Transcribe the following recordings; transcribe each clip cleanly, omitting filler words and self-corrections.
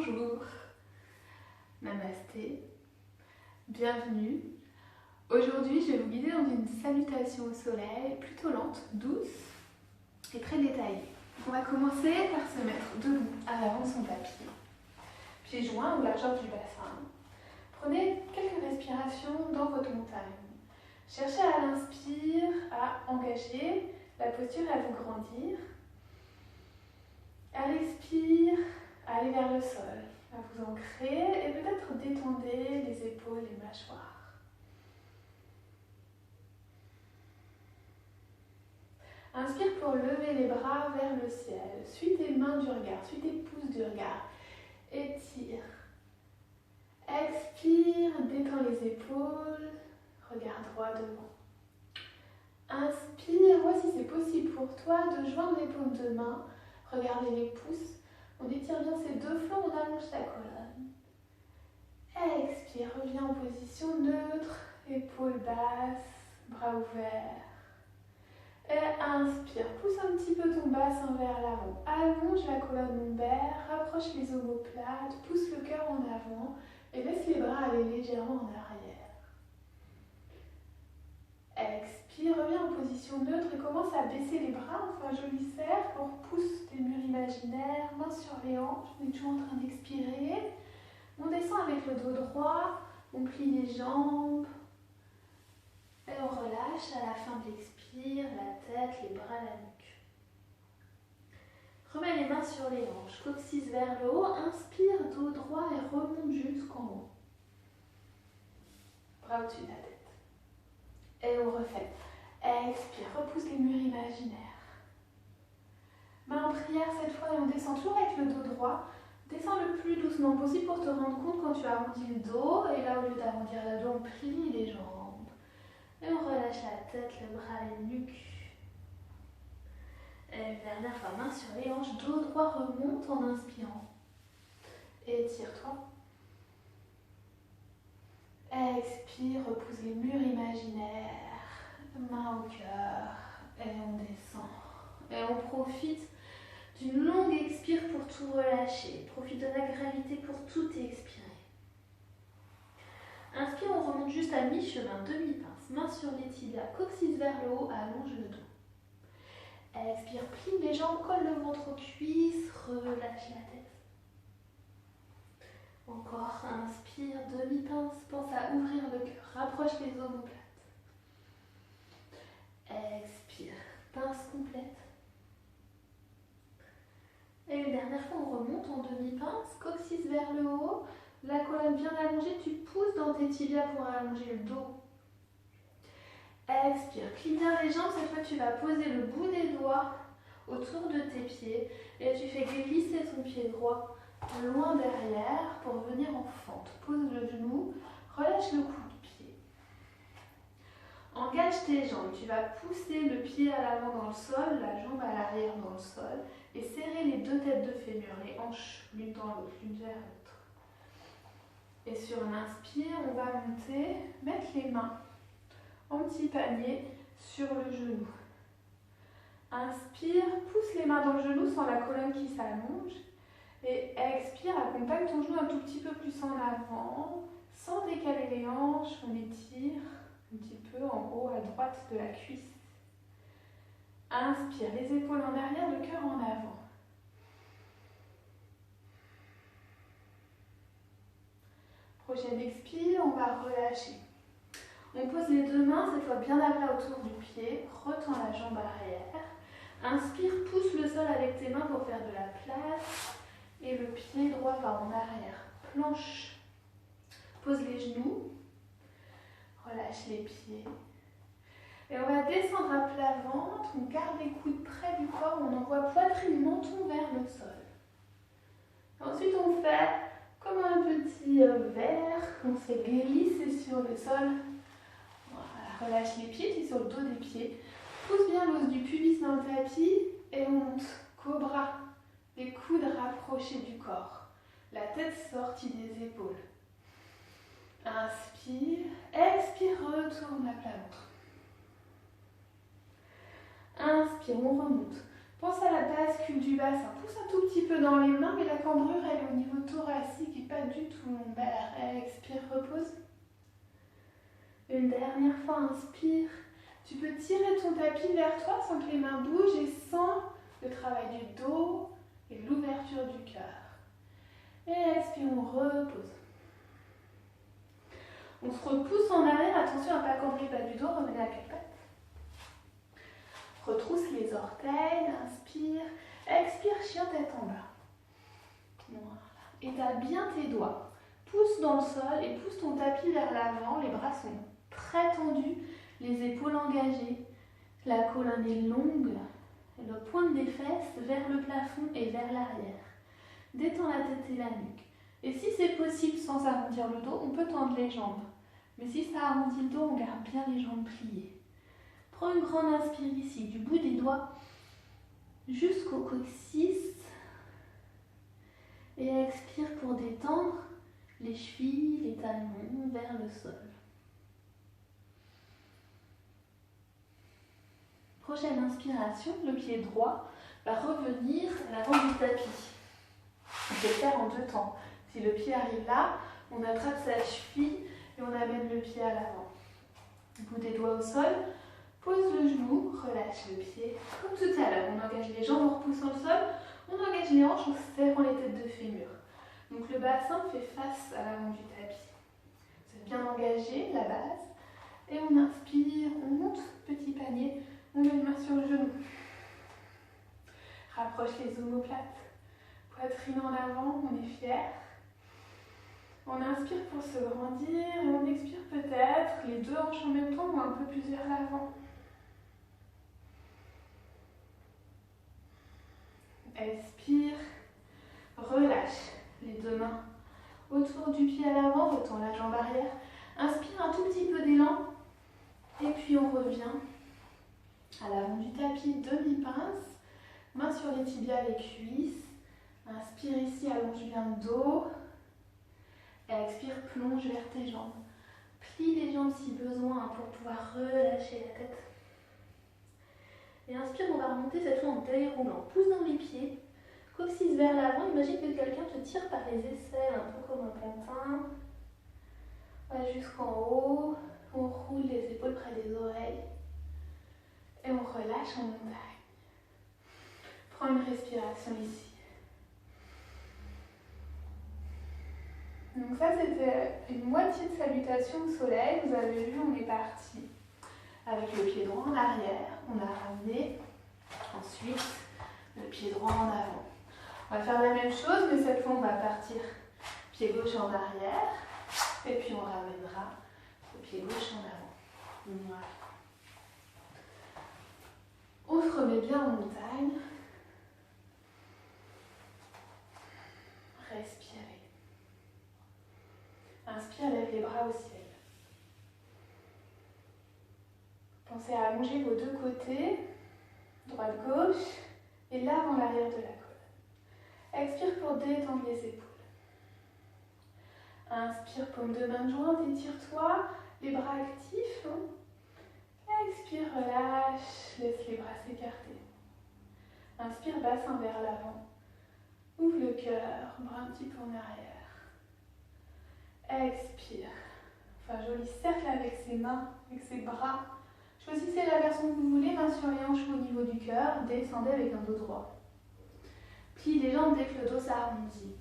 Bonjour, Namasté, bienvenue. Aujourd'hui, je vais vous guider dans une salutation au soleil plutôt lente, douce et très détaillée. On va commencer par se mettre debout à l'avant de son tapis, pieds joints ou largeur du bassin. Prenez quelques respirations dans votre montagne. Cherchez à l'inspire à engager la posture et à vous grandir. À l'expire, à aller vers le sol, à vous ancrer et peut-être détendez les épaules, les mâchoires. Inspire pour lever les bras vers le ciel. Suis tes mains du regard, suis tes pouces du regard. Étire. Expire, détends les épaules, regard droit devant. Inspire, vois si c'est possible pour toi de joindre les paumes de main. Regardez les pouces. On étire bien ces deux flancs, on allonge la colonne. Expire, reviens en position neutre, épaules basses, bras ouverts. Et inspire, pousse un petit peu ton bassin vers l'avant. Allonge la colonne lombaire, rapproche les omoplates, pousse le cœur en avant et laisse les bras aller légèrement en arrière. Expire, reviens en position neutre et commence à baisser les bras. On fait un joli cercle, on repousse des murs imaginaires, mains sur les hanches, on est toujours en train d'expirer. On descend avec le dos droit, on plie les jambes et on relâche à la fin de l'expire, la tête, les bras, la nuque. Remets les mains sur les hanches, coccyx vers le haut, inspire, dos droit et remonte jusqu'en haut. Bras au-dessus de la tête. Et on refait. Expire, repousse les murs imaginaires. Main en prière cette fois et on descend toujours avec le dos droit. Descends le plus doucement possible pour te rendre compte quand tu arrondis le dos. Et là, au lieu d'arrondir le dos, on plie les jambes. Et on relâche la tête, le bras, les nuques. Et une dernière fois, main sur les hanches, dos droit remonte en inspirant. Étire-toi. Expire, repousse les murs imaginaires. Main au cœur. Et on descend. Et on profite d'une longue expire pour tout relâcher. Profite de la gravité pour tout expirer. Inspire, on remonte juste à mi-chemin, demi-pince. Main sur les tibias, coccyx vers le haut, allonge le dos. Expire, plie les jambes, colle le ventre aux cuisses, relâche la tête. Encore, inspire, demi-pince, pense à ouvrir le cœur, rapproche les omoplates. Expire, pince complète. Et une dernière fois, on remonte en demi-pince, coccyx vers le haut, la colonne bien allongée, tu pousses dans tes tibias pour allonger le dos. Expire, plie bien les jambes, cette fois tu vas poser le bout des doigts autour de tes pieds et tu fais glisser ton pied droit loin derrière pour venir en fente. Pose le genou, relâche le cou du pied. Engage tes jambes, tu vas pousser le pied à l'avant dans le sol, la jambe à l'arrière dans le sol et serrer les deux têtes de fémur, les hanches l'une dans l'autre, l'une vers l'autre. Et sur l'inspire, on va monter, mettre les mains en petit panier sur le genou. Inspire, pousse les mains dans le genou sans la colonne qui s'allonge. Et expire, accompagne ton genou un tout petit peu plus en avant, sans décaler les hanches, on étire un petit peu en haut à droite de la cuisse. Inspire, les épaules en arrière, le cœur en avant. Prochaine expire, on va relâcher. On pose les deux mains, cette fois bien à plat autour du pied, retends la jambe arrière. Inspire, pousse le sol avec tes mains pour faire de la place. Et le pied droit part en arrière. Planche. Pose les genoux. Relâche les pieds. Et on va descendre à plat ventre. On garde les coudes près du corps. On envoie poitrine, menton vers le sol. Ensuite, on fait comme un petit verre. On se fait glisser sur le sol. Voilà, relâche les pieds. Tu es sur le dos des pieds. Pousse bien l'os du pubis dans le tapis. Et on monte. Cobra. Les coudes rapprochés du corps, la tête sortie des épaules. Inspire, expire, retourne à plat ventre. Inspire, on remonte. Pense à la bascule du bassin. Pousse un tout petit peu dans les mains, mais la cambrure, elle est au niveau thoracique et pas du tout lombaire. Expire, repose. Une dernière fois, inspire. Tu peux tirer ton tapis vers toi sans que les mains bougent et sans le travail du dos et l'ouverture du cœur. Et expire, on repose. On se repousse en arrière. Attention à ne pas cambrer le bas du dos. Revenez à quatre pattes. Retrousse les orteils, inspire, expire, chien tête en bas. Voilà. Étale bien tes doigts. Pousse dans le sol et pousse ton tapis vers l'avant. Les bras sont très tendus, les épaules engagées. La colonne est longue, le pointe des fesses vers le plafond et vers l'arrière. Détends la tête et la nuque. Et si c'est possible sans arrondir le dos, on peut tendre les jambes. Mais si ça arrondit le dos, on garde bien les jambes pliées. Prends une grande inspire ici, du bout des doigts jusqu'au coccyx. Et expire pour détendre les chevilles, les talons vers le sol. Prochaine inspiration, le pied droit va revenir à l'avant du tapis. On peut le faire en deux temps. Si le pied arrive là, on attrape sa cheville et on amène le pied à l'avant. Bout des doigts au sol. Pose le genou, relâche le pied, comme tout à l'heure. On engage les jambes en repoussant le sol, on engage les hanches en serrant les têtes de fémur. Donc le bassin fait face à l'avant du tapis. Vous êtes bien engagé, la base. Et on inspire, on monte, petit panier, on met une main sur le genou. Rapproche les omoplates, poitrine en avant, on est fier. On inspire pour se grandir et on expire peut-être les deux hanches en même temps ou un peu plus vers l'avant. Expire, relâche les deux mains autour du pied à l'avant, retends la jambe arrière. Inspire un tout petit peu d'élan et puis on revient à l'avant du tapis, demi-pince, main sur les tibias, les cuisses. Inspire ici, allonge bien le dos. Et expire, plonge vers tes jambes. Plie les jambes si besoin pour pouvoir relâcher la tête. Et inspire, on va remonter cette fois en déroulant. Pousse dans les pieds, coccyx vers l'avant. Imagine que quelqu'un te tire par les aisselles, un peu comme un pantin. On va jusqu'en haut. On roule les épaules près des oreilles. Et on relâche en montagne. Prends une respiration ici. Donc ça, c'était une moitié de salutation au soleil. Vous avez vu, on est parti avec le pied droit en arrière. On a ramené ensuite le pied droit en avant. On va faire la même chose, mais cette fois, on va partir pied gauche en arrière. Et puis, on ramènera le pied gauche en avant. Voilà. On se remet bien en montagne. Respirez. Inspire, lève les bras au ciel. Pensez à allonger vos deux côtés, droite-gauche, et l'avant l'arrière de la colonne. Expire pour détendre les épaules. Inspire, paume de main jointe, étire-toi, les bras actifs. Expire, relâche, laisse les bras s'écarter. Inspire, bassin vers l'avant. Ouvre le cœur, bras un petit peu en arrière. Expire. Enfin, joli cercle avec ses mains, avec ses bras. Choisissez la version que vous voulez, main sur les hanches au niveau du cœur. Descendez avec un dos droit. Plie les jambes dès que le dos s'arrondit.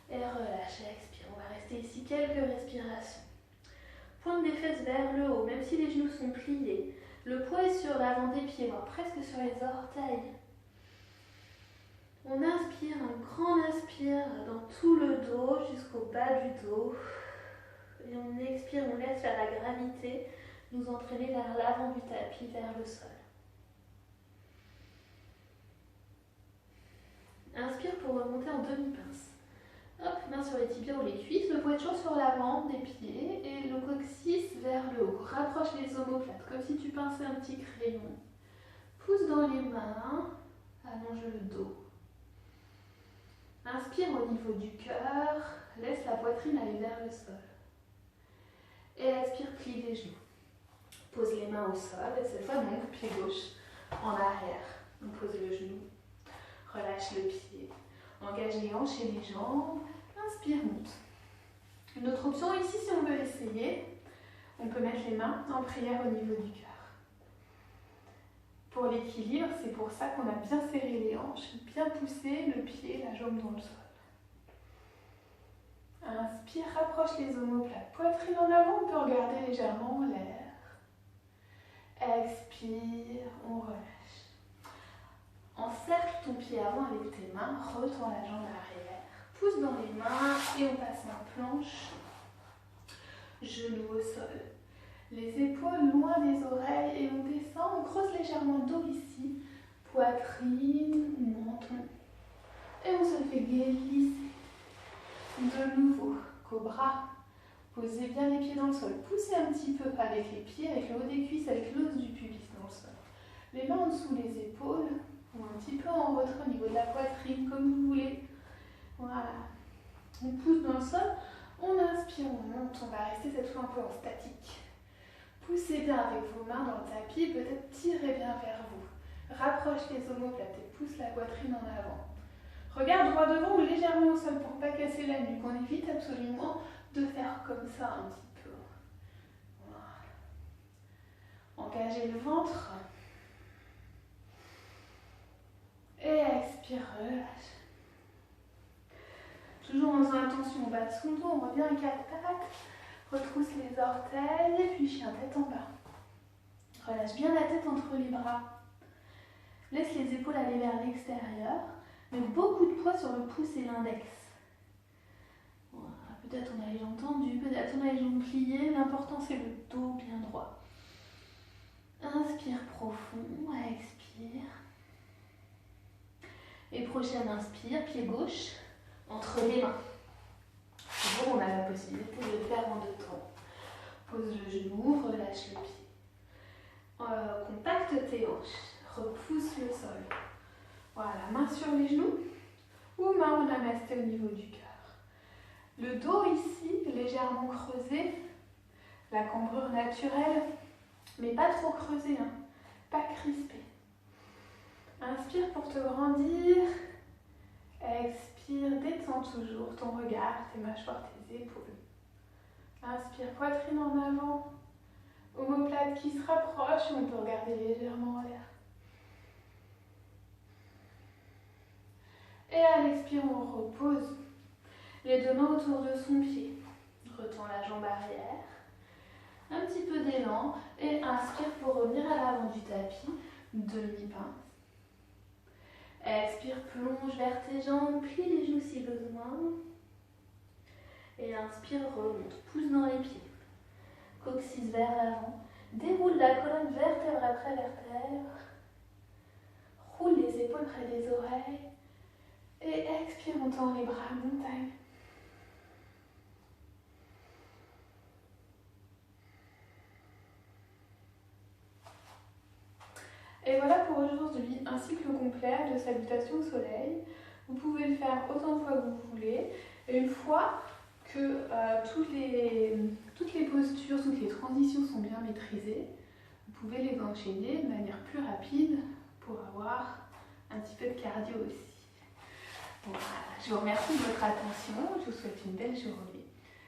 Et relâche, expire. On va rester ici quelques respirations. Pointe des fesses vers le haut, même si les genoux sont pliés. Le poids est sur l'avant des pieds, voire presque sur les orteils. On inspire, un grand inspire dans tout le dos jusqu'au bas du dos. Et on expire, on laisse faire la gravité nous entraîner vers l'avant du tapis, vers le sol. Inspire pour remonter en demi-pince. Hop, main sur les tibias ou les cuisses, le poids est toujours sur l'avant des pieds et le coccyx vers le haut. Rapproche les omoplates comme si tu pinçais un petit crayon. Pousse dans les mains, allonge le dos. Inspire au niveau du cœur, laisse la poitrine aller vers le sol. Et expire, plie les genoux. Pose les mains au sol et cette fois donc pied gauche en arrière. On pose le genou, relâche le pied, engage les hanches et les jambes, inspire, monte. Une autre option ici, si on veut essayer, on peut mettre les mains en prière au niveau du cœur. Pour l'équilibre, c'est pour ça qu'on a bien serré les hanches, bien poussé le pied, la jambe dans le sol. Inspire, rapproche les omoplates, poitrine en avant, on peut regarder légèrement en l'air. Expire, on relâche. Encercle ton pied avant avec tes mains, retends la jambe arrière, pousse dans les mains et on passe en planche. Genoux au sol. Les épaules loin des oreilles et on descend, on creuse légèrement le dos ici. Poitrine, menton. Et on se fait glisser. De nouveau, cobra. Posez bien les pieds dans le sol. Poussez un petit peu avec les pieds, avec le haut des cuisses, avec l'os du pubis dans le sol. Les mains en dessous les épaules, ou un petit peu en retrait au niveau de la poitrine, comme vous voulez. Voilà. On pousse dans le sol. On inspire, on monte. On va rester cette fois un peu en statique. Poussez bien avec vos mains dans le tapis, peut-être tirez bien vers vous. Rapproche les omoplates et pousse la poitrine en avant. Regarde droit devant ou légèrement au sol pour ne pas casser la nuque. On évite absolument de faire comme ça un petit peu. Voilà. Engagez le ventre. Et expire, relâche. Toujours en faisant attention au bas de son dos, on revient à 4 pattes. Retrousse les orteils et puis chien tête en bas. Relâche bien la tête entre les bras. Laisse les épaules aller vers l'extérieur. Mets beaucoup de poids sur le pouce et l'index. Voilà. Peut-être on a les jambes tendues, peut-être on a les jambes pliées. L'important c'est le dos bien droit. Inspire profond, expire. Et prochaine inspire, pied gauche, entre les mains. Toujours on a la possibilité de le faire en 2 temps. Pose le genou, relâche le pied. Compacte tes hanches, repousse le sol. Voilà, main sur les genoux ou main en namasté au niveau du cœur. Le dos ici, légèrement creusé, la cambrure naturelle, mais pas trop creusé, hein, pas crispé. Inspire pour te grandir, expire, détends toujours ton regard, tes mâchoires, tes épaules. Inspire, poitrine en avant, omoplate qui se rapproche, on peut regarder légèrement en l'air. Et à l'expire, on repose les 2 mains autour de son pied. Retends la jambe arrière. Un petit peu d'élan. Et inspire pour revenir à l'avant du tapis. Demi-pince. Expire, plonge vers tes jambes. Plie les genoux si besoin. Et inspire, remonte. Pousse dans les pieds. Coccyx vers l'avant. Déroule la colonne vertèbre après vertèbre. Roule les épaules près des oreilles. Et expire, on tend les bras, montagne. Et voilà pour aujourd'hui, un cycle complet de salutations au soleil. Vous pouvez le faire autant de fois que vous voulez. Et une fois que toutes les postures, toutes les transitions sont bien maîtrisées, vous pouvez les enchaîner de manière plus rapide pour avoir un petit peu de cardio aussi. Voilà, je vous remercie de votre attention, je vous souhaite une belle journée.